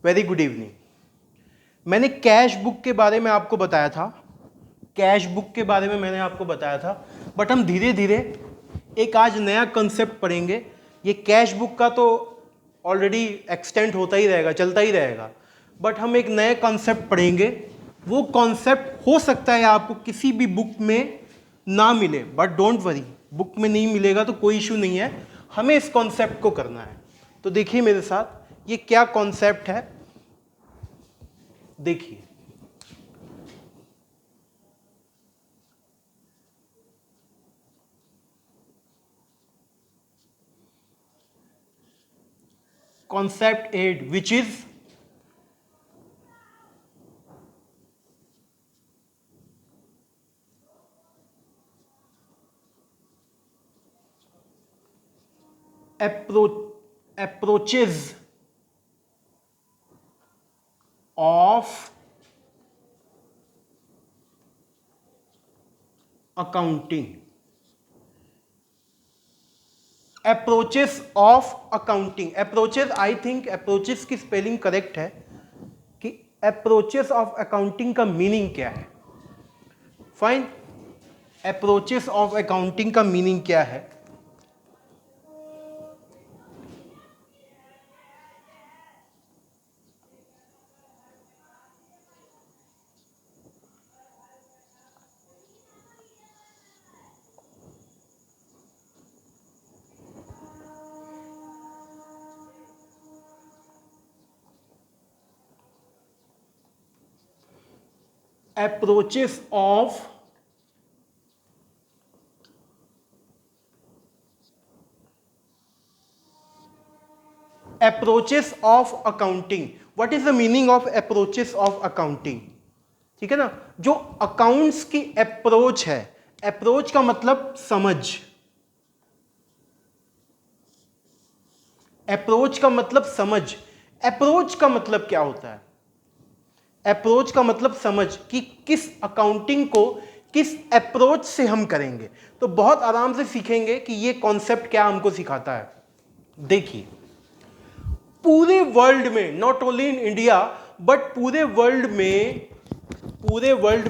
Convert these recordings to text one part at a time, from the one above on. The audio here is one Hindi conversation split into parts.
Very good evening. मैंने कैश बुक के बारे में आपको बताया था, बट हम धीरे धीरे एक आज नया कंसेप्ट पढ़ेंगे। ये कैश बुक का तो ऑलरेडी एक्सटेंड होता ही रहेगा, चलता ही रहेगा, बट हम एक नए कॉन्सेप्ट पढ़ेंगे। वो कॉन्सेप्ट हो सकता है आपको किसी भी बुक में ना मिले, बट डोंट वरी, बुक में नहीं मिलेगा तो कोई इशू नहीं है, हमें इस कॉन्सेप्ट को करना है। तो देखिए मेरे साथ ये क्या कॉन्सेप्ट है, देखिए। Concept 8, which is approaches of accounting। Approaches of accounting, approaches, I think approaches की स्पेलिंग करेक्ट है कि अप्रोचेस ऑफ अकाउंटिंग का मीनिंग क्या है। फाइन, अप्रोचेस ऑफ अकाउंटिंग का मीनिंग क्या है। approaches of accounting। what is the meaning of approaches of accounting? ठीक है ना, जो अकाउंट्स की अप्रोच है, अप्रोच का मतलब समझ, अप्रोच का मतलब समझ, अप्रोच का मतलब क्या होता है, अप्रोच का मतलब समझ कि किस अकाउंटिंग को किस अप्रोच से हम करेंगे। तो बहुत आराम से सीखेंगे कि ये कॉन्सेप्ट क्या हमको सिखाता है। देखिए, पूरे वर्ल्ड में, not only in India but पूरे वर्ल्ड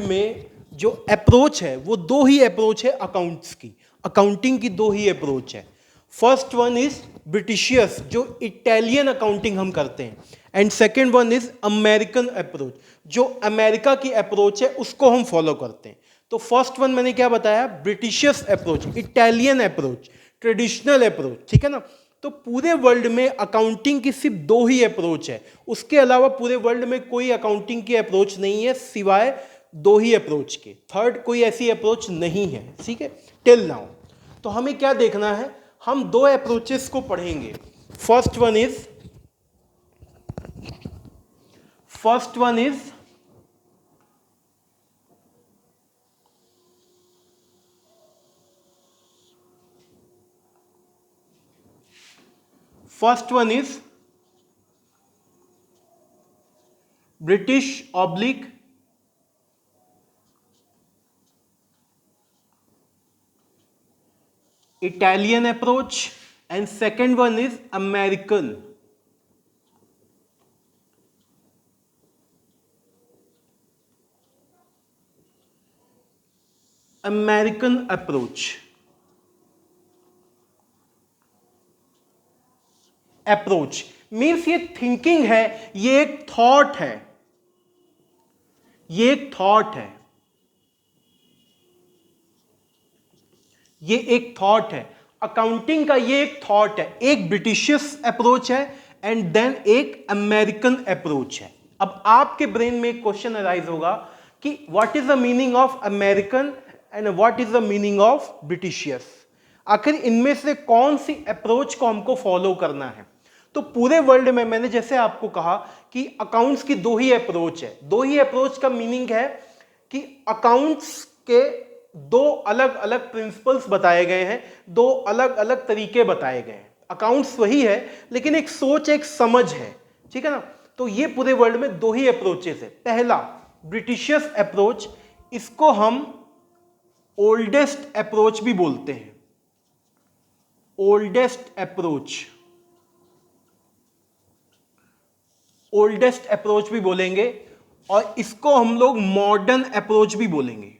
में जो अप्रोच है वो दो ही अप्रोच है अकाउंट्स की, अकाउंटिंग की दो ही अप्रोच है। फर्स्ट वन इज ब्रिटिशियस, जो इटालियन अकाउंटिंग हम करते हैं, and second one is American approach, जो अमेरिका की अप्रोच है उसको हम फॉलो करते हैं। तो फर्स्ट वन मैंने क्या बताया, British approach, Italian approach, traditional approach, ठीक है ना। तो पूरे वर्ल्ड में अकाउंटिंग की सिर्फ दो ही अप्रोच है, उसके अलावा पूरे वर्ल्ड में कोई अकाउंटिंग की अप्रोच नहीं है सिवाय दो ही अप्रोच के, थर्ड कोई ऐसी अप्रोच नहीं है, ठीक है, टिल नाउ। तो हमें क्या देखना है, हम दो अप्रोचेस को पढ़ेंगे। First one is first one is British oblique Italian approach, and second one is American approach। Approach means ये थिंकिंग है, ये एक थॉट है, ये एक थॉट है, ये एक थॉट है, अकाउंटिंग का ये एक थॉट है। एक ब्रिटिशियस अप्रोच है एंड देन एक अमेरिकन अप्रोच है। अब आपके ब्रेन में एक क्वेश्चन अराइज होगा कि what is the meaning of American and what is the meaning of British, आखिर इनमें से कौन सी अप्रोच को हमको फॉलो करना है। तो पूरे वर्ल्ड में मैंने जैसे आपको कहा कि अकाउंट्स की दो ही अप्रोच है, दो ही अप्रोच का मीनिंग है कि अकाउंट्स के दो अलग अलग प्रिंसिपल्स बताए गए हैं, दो अलग अलग तरीके बताए गए हैं। अकाउंट्स वही है लेकिन एक सोच, एक समझ है, ठीक है ना। तो ये पूरे वर्ल्ड में दो ही अप्रोचेस है। पहला ब्रिटिशियस अप्रोच, इसको हम ओल्डेस्ट अप्रोच भी बोलते हैं, ओल्डेस्ट अप्रोच। ओल्डेस्ट अप्रोच भी बोलेंगे और इसको हम लोग मॉडर्न अप्रोच भी बोलेंगे।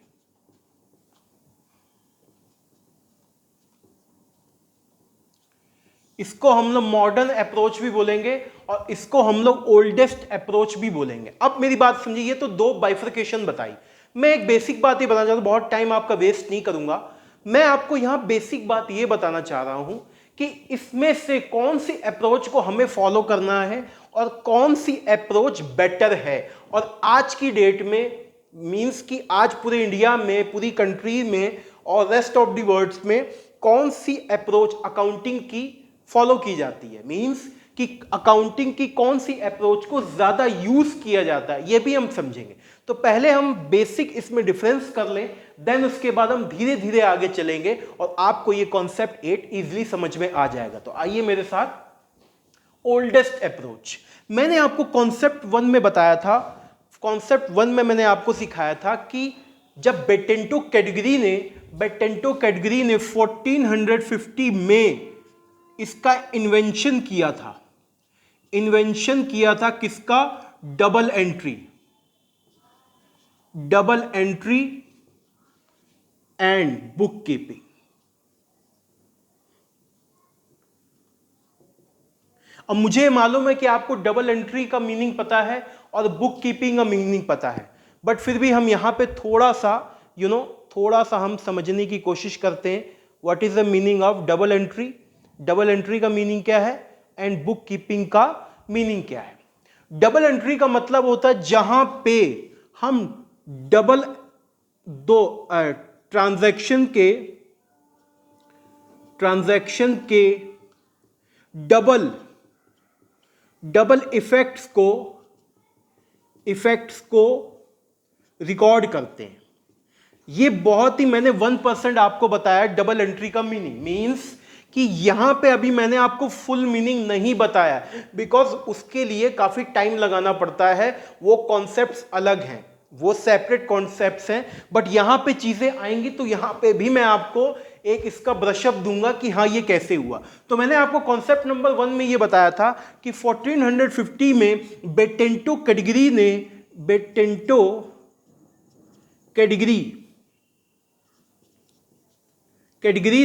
इसको हम लोग मॉडर्न अप्रोच भी बोलेंगे और इसको हम लोग ओल्डेस्ट अप्रोच भी बोलेंगे। अब मेरी बात समझिए, ये तो दो बाइफर्केशन बताई। मैं एक बेसिक बात ये बताना चाहता हूं, बहुत टाइम आपका वेस्ट नहीं करूंगा। मैं आपको यहां बेसिक बात ये बताना चाह रहा हूं कि इसमें से कौन सी अप्रोच को हमें फॉलो करना है और कौन सी अप्रोच बेटर है। और आज की डेट में मींस कि आज पूरे इंडिया में, पूरी कंट्री में और रेस्ट ऑफ द वर्ल्ड में कौन सी अप्रोच अकाउंटिंग की फॉलो की जाती है, मींस कि अकाउंटिंग की कौन सी अप्रोच को ज्यादा यूज किया जाता है, ये भी हम समझेंगे। तो पहले हम बेसिक इसमें डिफरेंस कर लें, देन उसके बाद हम धीरे धीरे आगे चलेंगे और आपको ये कॉन्सेप्ट 8 इजीली समझ में आ जाएगा। तो आइए मेरे साथ, ओल्डेस्ट अप्रोच। मैंने आपको कॉन्सेप्ट 1 में बताया था, कॉन्सेप्ट 1 में मैंने आपको सिखाया था कि जब बेटेंटो कैटेगरी ने 1450 में इसका इन्वेंशन किया था किसका? Double entry and book keeping. अब मुझे मालूम है कि आपको डबल एंट्री का मीनिंग पता है और बुक कीपिंग का मीनिंग पता है, बट फिर भी हम यहां पे थोड़ा सा हम समझने की कोशिश करते हैं। What is the meaning of double entry? Double entry का मीनिंग क्या है एंड बुक कीपिंग का मीनिंग क्या है? डबल एंट्री का मतलब होता है जहां पे हम डबल दो ट्रांजैक्शन के डबल इफेक्ट्स को रिकॉर्ड करते हैं। ये बहुत ही, मैंने 1% आपको बताया डबल एंट्री का मीनिंग। मींस कि यहां पे अभी मैंने आपको फुल मीनिंग नहीं बताया, बिकॉज उसके लिए काफी टाइम लगाना पड़ता है, वो कॉन्सेप्ट्स अलग हैं, वो सेपरेट कॉन्सेप्ट्स हैं। बट यहां पे चीजें आएंगी तो यहां पे भी मैं आपको एक इसका ब्रशअप दूंगा कि हाँ ये कैसे हुआ। तो मैंने आपको कॉन्सेप्ट नंबर 1 में ये बताया था कि 1450 में बेटेंटो कैटेगरी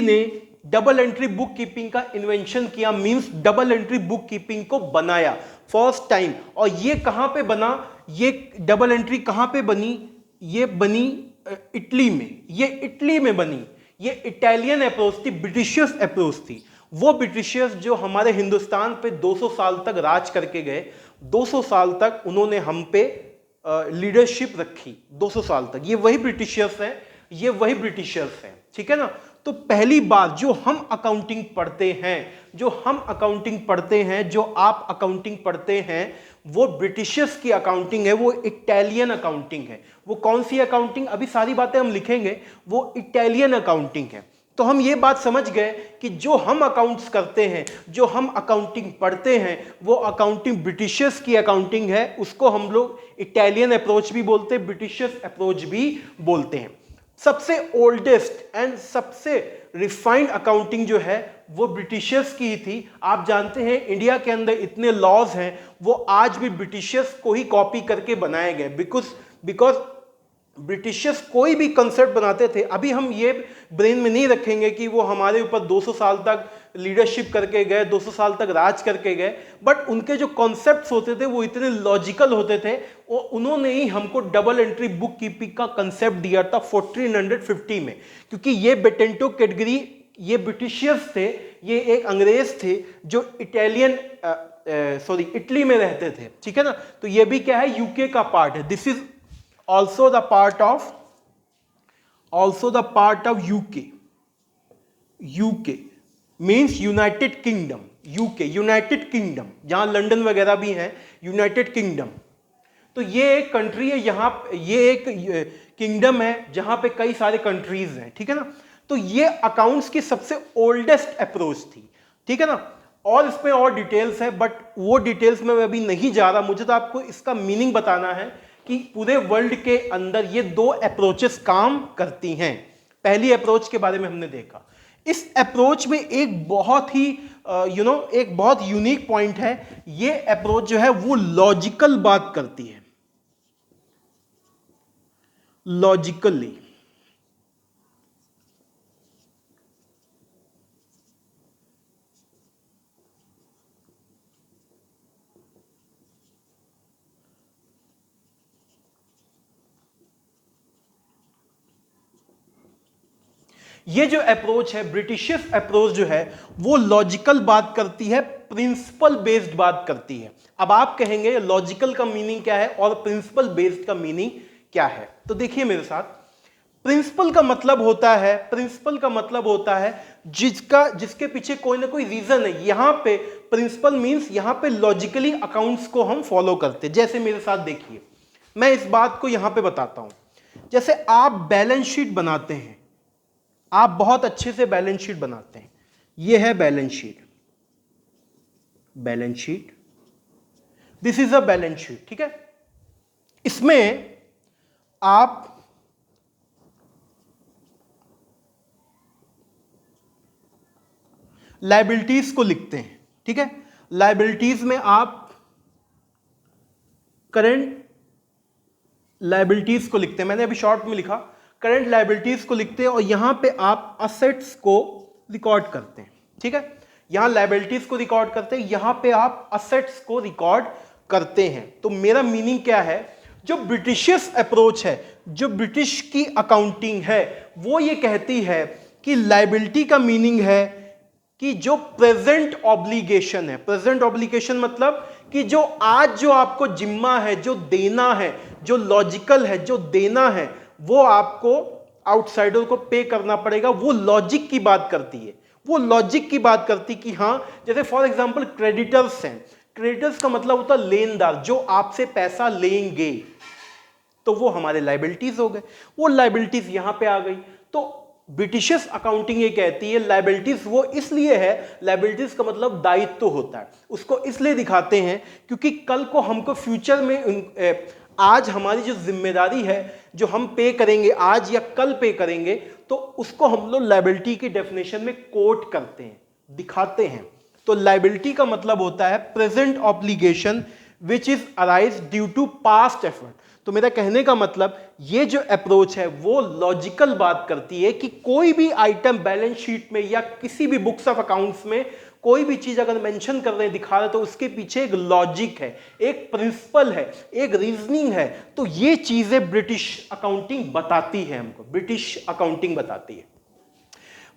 ने डबल एंट्री बुक कीपिंग का इन्वेंशन किया, means double entry book keeping को बनाया फर्स्ट टाइम। और ये कहां पे बना? ये डबल एंट्री कहां पे बनी? ये बनी इटली में। ये इटली में बनी। ये इटालियन अप्रोच थी, ब्रिटिशियस अप्रोच थी। वो ब्रिटिशियस जो हमारे हिंदुस्तान पे 200 साल तक राज करके गए, 200 साल तक उन्होंने हम पे लीडरशिप रखी, 200 साल तक। ये वही ब्रिटिशियर्स हैं, ठीक है ना। तो पहली बात, जो हम अकाउंटिंग पढ़ते हैं, जो आप अकाउंटिंग पढ़ते हैं, वो ब्रिटिशियर्स की अकाउंटिंग है, वो इटालियन अकाउंटिंग है। वो कौन सी अकाउंटिंग? अभी सारी बातें हम लिखेंगे। वो इटालियन अकाउंटिंग है। तो हम ये बात समझ गए कि जो हम अकाउंट्स करते हैं, जो हम अकाउंटिंग पढ़ते हैं, वो अकाउंटिंग ब्रिटिशियर्स की अकाउंटिंग है। उसको हम लोग इटालियन अप्रोच भी बोलते हैं, ब्रिटिशियस अप्रोच भी बोलते हैं। सबसे ओल्डेस्ट एंड सबसे रिफाइंड अकाउंटिंग जो है वो ब्रिटिशर्स की ही थी। आप जानते हैं इंडिया के अंदर इतने लॉज हैं, वो आज भी ब्रिटिशर्स को ही कॉपी करके बनाए गए। बिकॉज ब्रिटिशर्स कोई भी कंसेप्ट बनाते थे, अभी हम ये ब्रेन में नहीं रखेंगे कि वो हमारे ऊपर 200 साल तक लीडरशिप करके गए, 200 साल तक राज करके गए, बट उनके जो कॉन्सेप्ट्स होते थे वो इतने लॉजिकल होते थे। वो उन्होंने ही हमको डबल एंट्री बुक कीपिंग का कंसेप्ट दिया था 1450 में। क्योंकि ये बेटेंटो कैटेगरी, ये ब्रिटिशियर्स थे, ये एक अंग्रेज थे जो इटली में रहते थे, ठीक है ना। तो ये भी क्या है, यूके का पार्ट है। This is also the part of UK means United Kingdom। United kingdom, जहां लंदन वगैरह भी है, यूनाइटेड किंगडम। तो ये एक कंट्री है, यहां ये एक किंगडम है जहां पे कई सारे कंट्रीज हैं, ठीक है ना। तो ये अकाउंट्स की सबसे ओल्डेस्ट अप्रोच थी, ठीक है ना। और इसमें और डिटेल्स है, बट वो डिटेल्स में मैं अभी नहीं जा रहा। मुझे तो आपको इसका मीनिंग बताना है कि पूरे वर्ल्ड के अंदर ये दो अप्रोचेस काम करती हैं। पहली अप्रोच के बारे में हमने देखा। इस अप्रोच में एक बहुत ही एक बहुत यूनिक पॉइंट है। ये अप्रोच जो है वो लॉजिकल बात करती है, लॉजिकली। ये जो अप्रोच है, ब्रिटिशियस अप्रोच जो है वो लॉजिकल बात करती है, प्रिंसिपल बेस्ड बात करती है। अब आप कहेंगे लॉजिकल का मीनिंग क्या है और प्रिंसिपल बेस्ड का मीनिंग क्या है? तो देखिए मेरे साथ, प्रिंसिपल का मतलब होता है जिसके पीछे कोई ना कोई रीजन है। यहां पे प्रिंसिपल मींस यहां पे लॉजिकली अकाउंट्स को हम फॉलो करते हैं। जैसे मेरे साथ देखिए, मैं इस बात को यहां पे बताता हूं। जैसे आप बैलेंस शीट बनाते हैं, आप बहुत अच्छे से बैलेंस शीट बनाते हैं। यह है balance sheet, this is a balance sheet, ठीक है। इसमें आप लायबिलिटीज को लिखते हैं, ठीक है। लायबिलिटीज में आप करंट लायबिलिटीज को लिखते हैं, मैंने अभी शॉर्ट में लिखा, करंट लायबिलिटीज को लिखते हैं और यहां पे आप असेट्स को रिकॉर्ड करते हैं, ठीक है। यहां लायबिलिटीज को रिकॉर्ड करते हैं, यहां पे आप असेट्स को रिकॉर्ड करते हैं। तो मेरा मीनिंग क्या है, जो ब्रिटिशियस अप्रोच है, जो ब्रिटिश की अकाउंटिंग है, वो ये कहती है कि लायबिलिटी का मीनिंग है कि जो प्रेजेंट ऑब्लिगेशन है, प्रेजेंट ऑब्लिगेशन मतलब कि जो आज जो आपको जिम्मा है, जो देना है, जो लॉजिकल है, जो देना है, वो आपको आउटसाइडर को पे करना पड़ेगा। वो लॉजिक की बात करती है, वो लॉजिक की बात करती कि हां, जैसे फॉर एग्जांपल क्रेडिटर्स हैं, क्रेडिटर्स का मतलब होता है लेनदार, जो आपसे पैसा लेंगे, तो वो हमारे लायबिलिटीज हो गए। वो लायबिलिटीज यहां पे आ गई। तो ब्रिटिशियस अकाउंटिंग ये कहती है लायबिलिटीज वो इसलिए है, लायबिलिटीज का मतलब दायित्व होता है, उसको इसलिए दिखाते हैं क्योंकि कल को हमको फ्यूचर में आज हमारी जो जिम्मेदारी है, जो हम पे करेंगे आज या कल पे करेंगे, तो उसको हम लोग लायबिलिटी की डेफिनेशन में कोट करते हैं, दिखाते हैं। तो लायबिलिटी का मतलब होता है present obligation which is arise due to past effort. तो मेरा कहने का मतलब ये जो अप्रोच है वो लॉजिकल बात करती है कि कोई भी आइटम बैलेंस शीट में या किसी भी बुक्स ऑफ अकाउंट्स में कोई भी चीज अगर मेंशन कर रहे हैं, दिखा रहे हैं, तो उसके पीछे एक लॉजिक है, एक प्रिंसिपल है, एक रीजनिंग है। तो ये चीजें ब्रिटिश अकाउंटिंग बताती है, हमको ब्रिटिश अकाउंटिंग बताती है।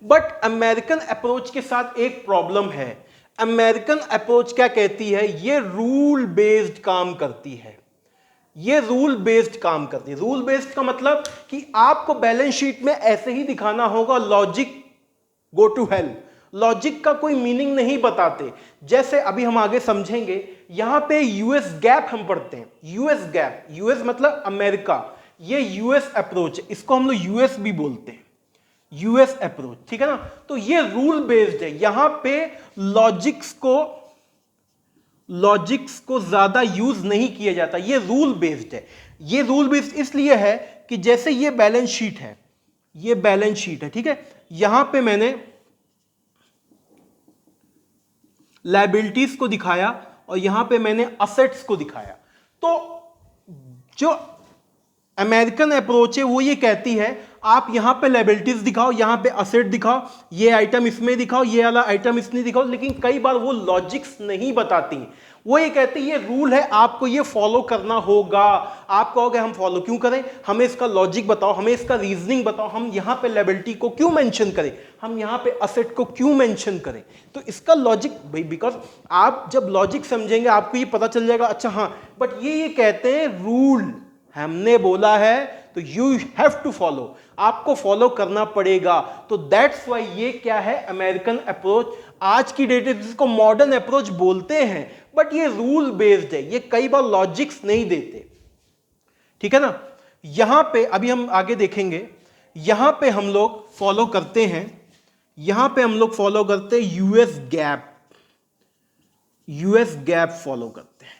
बट अमेरिकन अप्रोच के साथ एक प्रॉब्लम है। अमेरिकन अप्रोच क्या कहती है, ये रूल बेस्ड काम करती है, ये रूल बेस्ड काम करती है। रूल बेस्ड का मतलब कि आपको बैलेंस शीट में ऐसे ही दिखाना होगा, logic go to hell, logic का कोई मीनिंग नहीं बताते। जैसे अभी हम आगे समझेंगे, यहां पे यूएस गैप हम पढ़ते हैं, यूएस गैप, यूएस मतलब अमेरिका, ये यूएस अप्रोच है, इसको हम लोग यूएस भी बोलते हैं, यूएस अप्रोच, ठीक है ना। तो ये रूल बेस्ड है, यहां पे लॉजिक्स को ज्यादा यूज नहीं किया जाता, ये रूल बेस्ड है। ये रूल बेस्ड इसलिए है कि जैसे ये बैलेंस शीट है, ये बैलेंस शीट है, ठीक है, यहां पे मैंने लायबिलिटीज को दिखाया और यहां पे मैंने असेट्स को दिखाया। तो जो अमेरिकन अप्रोच है वो ये कहती है आप यहां पे लायबिलिटीज दिखाओ, यहां पे असेट दिखाओ, ये आइटम इसमें दिखाओ, ये वाला आइटम इसमें दिखाओ, लेकिन कई बार वो लॉजिक्स नहीं बताती। वो ये कहती है ये रूल है, आपको ये फॉलो करना होगा। आप कहोगे हम फॉलो क्यों करें, हमें इसका लॉजिक बताओ, हमें इसका रीजनिंग बताओ, हम यहां पे लायबिलिटी को क्यों मेंशन करें, हम यहां पे असेट को क्यों मेंशन करें। तो इसका लॉजिक भाई, बिकॉज आप जब लॉजिक समझेंगे आपको ये पता चल जाएगा, अच्छा हाँ, बट ये कहते हैं रूल हमने बोला है तो यू हैव टू फॉलो, आपको फॉलो करना पड़ेगा। तो दैट्स वाई ये क्या है, अमेरिकन अप्रोच। आज की डेट में जिसको मॉडर्न अप्रोच बोलते हैं, बट ये रूल बेस्ड है, ये कई बार लॉजिक्स नहीं देते, ठीक है ना। यहां पे अभी हम आगे देखेंगे, यहां पे हम लोग फॉलो करते हैं, यहां पे हम लोग फॉलो करते हैं यूएस गैप फॉलो करते हैं।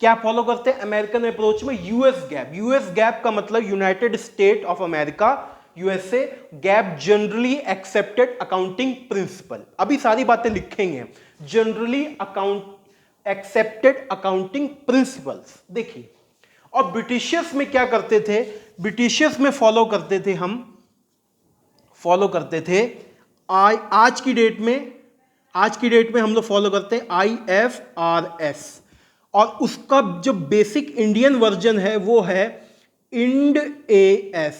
क्या फॉलो करते हैं अमेरिकन अप्रोच में, यूएस गैप। यूएस गैप का मतलब United state of America USA, gap generally accepted accounting principle. अभी सारी बातें लिखेंगे, जनरली एक्सेप्टेड अकाउंटिंग प्रिंसिपल्स। देखिए, और ब्रिटिशर्स में क्या करते थे, ब्रिटिशर्स में फॉलो करते थे आज की डेट में हम लोग फॉलो करते हैं IFRS, और उसका जो बेसिक इंडियन वर्जन है वो है इंड AS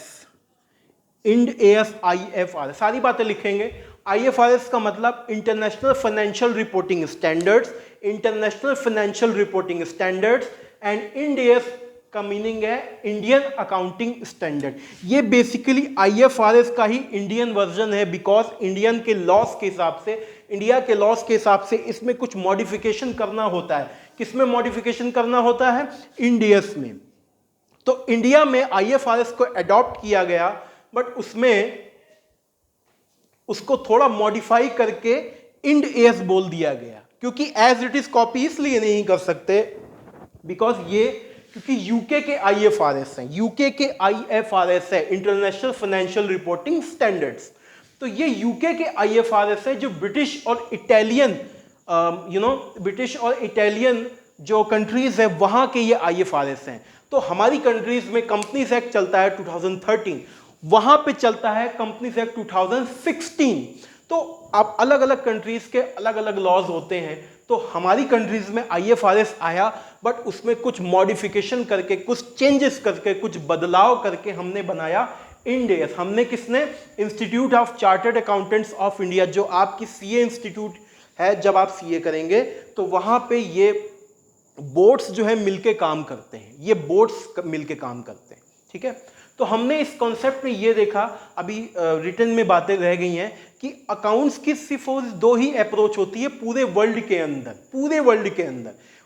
IFRS। सारी बातें लिखेंगे। IFRS का मतलब international financial reporting standards, and Ind AS का मीनिंग है इंडियन अकाउंटिंग स्टैंडर्ड। ये बेसिकली IFRS का ही इंडियन वर्जन है, बिकॉज इंडिया के लॉस के हिसाब से इसमें कुछ मॉडिफिकेशन करना होता है। किसमें मॉडिफिकेशन करना होता है? इंड AS में। तो इंडिया में IFRS को अडॉप्ट किया गया, बट उसमें उसको थोड़ा मॉडिफाई करके इंड AS बोल दिया गया, क्योंकि एज इट इज कॉपी इसलिए नहीं कर सकते क्योंकि यूके के IFRS है, इंटरनेशनल फाइनेंशियल रिपोर्टिंग स्टैंडर्ड्स। तो ये यूके के IFRS है, जो ब्रिटिश और इटालियन जो कंट्रीज है वहां के ये IFRS हैं। तो हमारी कंट्रीज में कंपनीज एक्ट चलता है 2013, वहां पे चलता है कंपनीज एक्ट 2016। तो आप अलग अलग कंट्रीज के अलग अलग लॉज होते हैं। तो हमारी कंट्रीज में IFRS आया, बट उसमें कुछ मॉडिफिकेशन करके, कुछ चेंजेस करके, कुछ बदलाव करके हमने बनाया इंड AS। हमने किसने? Institute of Chartered Accountants of India, जो आपकी CA इंस्टीट्यूट है। जब आप CA करेंगे तो वहां पे ये बोर्ड्स जो है मिलके काम करते हैं, ठीक है। तो हमने इस कॉन्सेप्ट में ये देखा, अभी रिटन में बातें रह गई हैं कि अकाउंट्स की सिर्फ दो ही अप्रोच होती है पूरे वर्ल्ड के अंदर।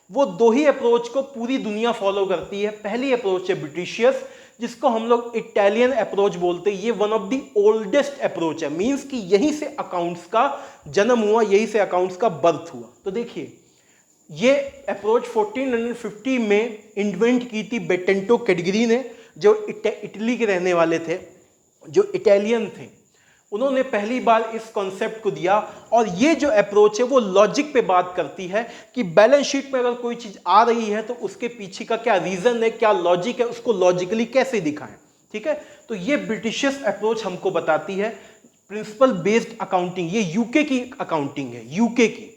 वो दो ही अप्रोच को पूरी दुनिया फॉलो करती है। पहली अप्रोच है ब्रिटिशियस, जिसको हम लोग इटालियन अप्रोच बोलते हैं। ये one of the oldest approach है, मींस कि यहीं से अकाउंट्स का जन्म हुआ, यहीं से अकाउंट्स का बर्थ हुआ। तो देखिए, ये अप्रोच 1450 में इन्वेंट की थी बेटेंटो कैडगरी ने, जो इटली के रहने वाले थे, जो इटालियन थे। उन्होंने पहली बार इस कॉन्सेप्ट को दिया। और ये जो अप्रोच है वो लॉजिक पे बात करती है कि बैलेंस शीट में अगर कोई चीज आ रही है तो उसके पीछे का क्या रीजन है, क्या लॉजिक है, उसको लॉजिकली कैसे दिखाएं, ठीक है। तो ये ब्रिटिशियस अप्रोच हमको बताती है प्रिंसिपल बेस्ड अकाउंटिंग। ये यूके की अकाउंटिंग है, यूके की।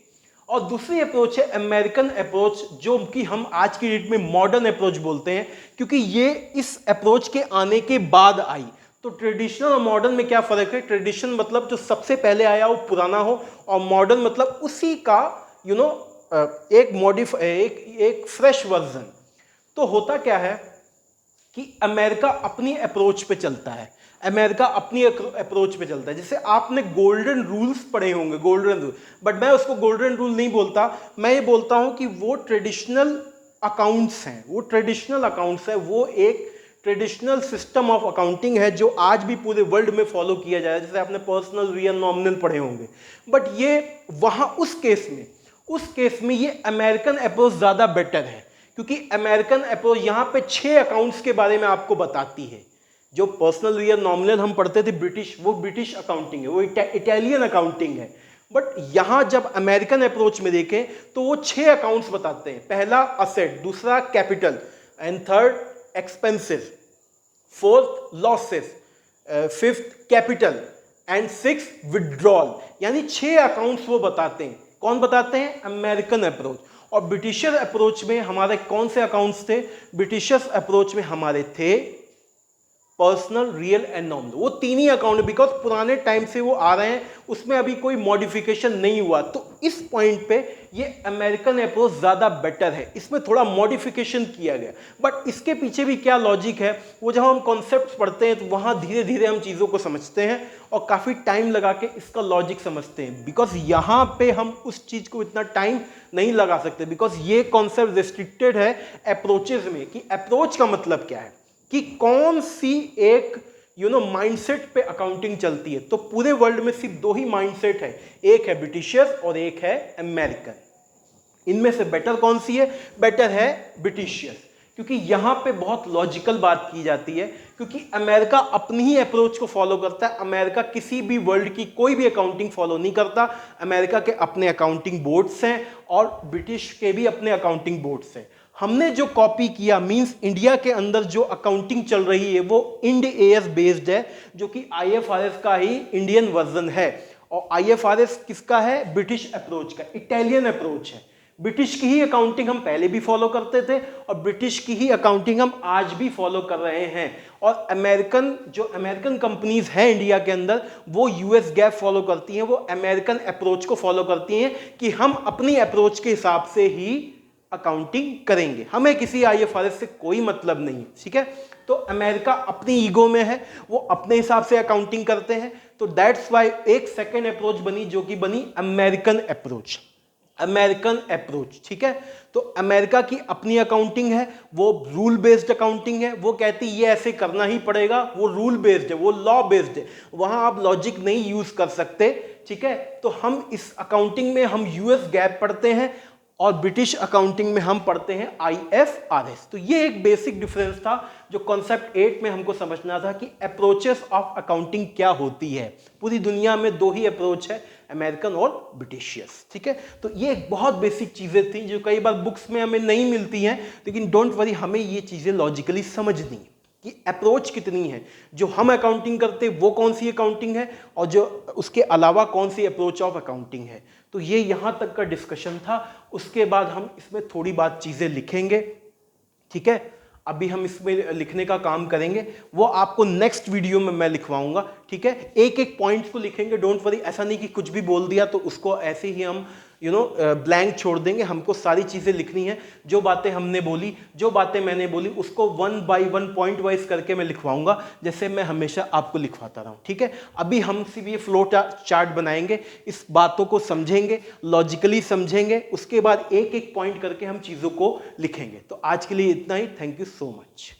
और दूसरी अप्रोच है अमेरिकन अप्रोच, जो कि हम आज की डेट में मॉडर्न अप्रोच बोलते हैं, क्योंकि ये इस अप्रोच के आने के बाद आई। तो ट्रेडिशनल और मॉडर्न में क्या फर्क है? ट्रेडिशनल मतलब जो सबसे पहले आया वो पुराना हो, और मॉडर्न मतलब उसी का एक फ्रेश वर्जन। तो होता क्या है कि अमेरिका अपनी अप्रोच पे चलता है, जैसे आपने गोल्डन रूल्स पढ़े होंगे, गोल्डन रूल, बट मैं उसको गोल्डन रूल नहीं बोलता। मैं ये बोलता हूं कि वो ट्रेडिशनल अकाउंट्स हैं, वो एक ट्रेडिशनल सिस्टम ऑफ अकाउंटिंग है जो आज भी पूरे वर्ल्ड में फॉलो किया जा रहा है। जैसे आपने पर्सनल, रियल, नॉमिनल पढ़े होंगे, बट ये वहां उस केस में ये अमेरिकन अप्रोच ज्यादा बेटर है, क्योंकि अमेरिकन अप्रोच यहां पे 6 अकाउंट्स के बारे में आपको बताती है। जो पर्सनल, रियल, नॉमिनल हम पढ़ते थे वो ब्रिटिश अकाउंटिंग है, वो इटालियन अकाउंटिंग है। बट यहां जब अमेरिकन अप्रोच में देखें तो वो 6 अकाउंट्स बताते हैं। पहला असेट, दूसरा capital, and third expenses, fourth losses, fifth capital, and six withdrawal. यानी 6 अकाउंट्स वो बताते हैं। कौन बताते हैं? American approach. और ब्रिटिशर अप्रोच में हमारे कौन से अकाउंट्स थे? ब्रिटिशर्स अप्रोच में हमारे थे पर्सनल, रियल एंड नॉमिनल। वो 3 ही अकाउंट, बिकॉज पुराने टाइम से वो आ रहे हैं, उसमें अभी कोई मॉडिफिकेशन नहीं हुआ। तो इस पॉइंट पे ये अमेरिकन अप्रोच ज्यादा बेटर है, इसमें थोड़ा मॉडिफिकेशन किया गया। बट इसके पीछे भी क्या लॉजिक है, वो जब हम कॉन्सेप्ट पढ़ते हैं तो वहां धीरे धीरे हम चीजों को समझते हैं और काफी टाइम लगा के इसका लॉजिक समझते हैं। बिकॉज यहां पे हम उस चीज को इतना टाइम नहीं लगा सकते, बिकॉज ये कॉन्सेप्ट रिस्ट्रिक्टेड है अप्रोचेज में, कि अप्रोच का मतलब क्या है, कि कौन सी एक माइंडसेट पे अकाउंटिंग चलती है। तो पूरे वर्ल्ड में सिर्फ 2 ही माइंडसेट है, एक है ब्रिटिशियर्स और एक है अमेरिकन। इनमें से बेटर कौन सी है? बेटर है ब्रिटिशियर्स, क्योंकि यहां पे बहुत लॉजिकल बात की जाती है, क्योंकि अमेरिका अपनी ही अप्रोच को फॉलो करता है। अमेरिका किसी भी वर्ल्ड की कोई भी अकाउंटिंग फॉलो नहीं करता। अमेरिका के अपने अकाउंटिंग बोर्ड्स हैं और ब्रिटिश के भी अपने अकाउंटिंग बोर्ड्स हैं। हमने जो कॉपी किया, मींस इंडिया के अंदर जो अकाउंटिंग चल रही है वो इंड एएस बेस्ड है, जो कि आईएफआरएस का ही इंडियन वर्जन है। और आईएफआरएस किसका है? ब्रिटिश अप्रोच का, इटालियन अप्रोच है। ब्रिटिश की ही अकाउंटिंग हम पहले भी फॉलो करते थे और ब्रिटिश की ही अकाउंटिंग हम आज भी फॉलो कर रहे हैं। और अमेरिकन कंपनीज हैं इंडिया के अंदर, वो यूएस गैप फॉलो करती हैं, वो अमेरिकन अप्रोच को फॉलो करती हैं कि हम अपनी अप्रोच के हिसाब से ही अकाउंटिंग करेंगे, हमें किसी आईएफआरएस से कोई मतलब नहीं। ठीक है, तो अमेरिका अपनी ईगो में है, वो अपने हिसाब से अकाउंटिंग करते हैं। तो दैट्स वाई एक सेकेंड अप्रोच बनी, जो कि बनी अमेरिकन अप्रोच। अमेरिकन अप्रोच, ठीक है। तो अमेरिका की अपनी अकाउंटिंग है, वो रूल बेस्ड अकाउंटिंग है। वो कहती है ये ऐसे करना ही पड़ेगा, वो रूल बेस्ड है, वो लॉ बेस्ड है, वहां आप लॉजिक नहीं यूज कर सकते। ठीक है, तो हम इस अकाउंटिंग में हम यूएस गैप पढ़ते हैं और ब्रिटिश अकाउंटिंग में हम पढ़ते हैं आईएफआरएस। तो ये एक बेसिक डिफरेंस था जो कॉन्सेप्ट 8 में हमको समझना था कि अप्रोचेस ऑफ अकाउंटिंग क्या होती है। पूरी दुनिया में दो ही अप्रोच है, अमेरिकन और ब्रिटिशियस। ठीक है, तो ये एक बहुत बेसिक चीजें थी जो कई बार बुक्स में हमें नहीं मिलती हैं, लेकिन डोंट वरी, हमें ये चीजें लॉजिकली समझनी है कि अप्रोच कितनी है। जो हम अकाउंटिंग करते हैं वो कौन सी अकाउंटिंग है और जो उसके अलावा कौन सी अप्रोच ऑफ अकाउंटिंग है। तो ये यहां तक का डिस्कशन था। उसके बाद हम इसमें थोड़ी बात चीजें लिखेंगे। ठीक है, अभी हम इसमें लिखने का काम करेंगे, वो आपको नेक्स्ट वीडियो में मैं लिखवाऊंगा। ठीक है, एक एक पॉइंट को लिखेंगे, डोंट वरी। ऐसा नहीं कि कुछ भी बोल दिया तो उसको ऐसे ही हम ब्लैंक छोड़ देंगे। हमको सारी चीजें लिखनी है, जो बातें हमने बोली, जो बातें मैंने बोली, उसको 1 by 1 पॉइंट वाइज करके मैं लिखवाऊंगा, जैसे मैं हमेशा आपको लिखवाता रहा हूं। ठीक है, अभी हम सिर्फ ये फ्लो चार्ट बनाएंगे, इस बातों को समझेंगे, लॉजिकली समझेंगे, उसके बाद एक एक पॉइंट करके हम चीजों को लिखेंगे। तो आज के लिए इतना ही। Thank you so much.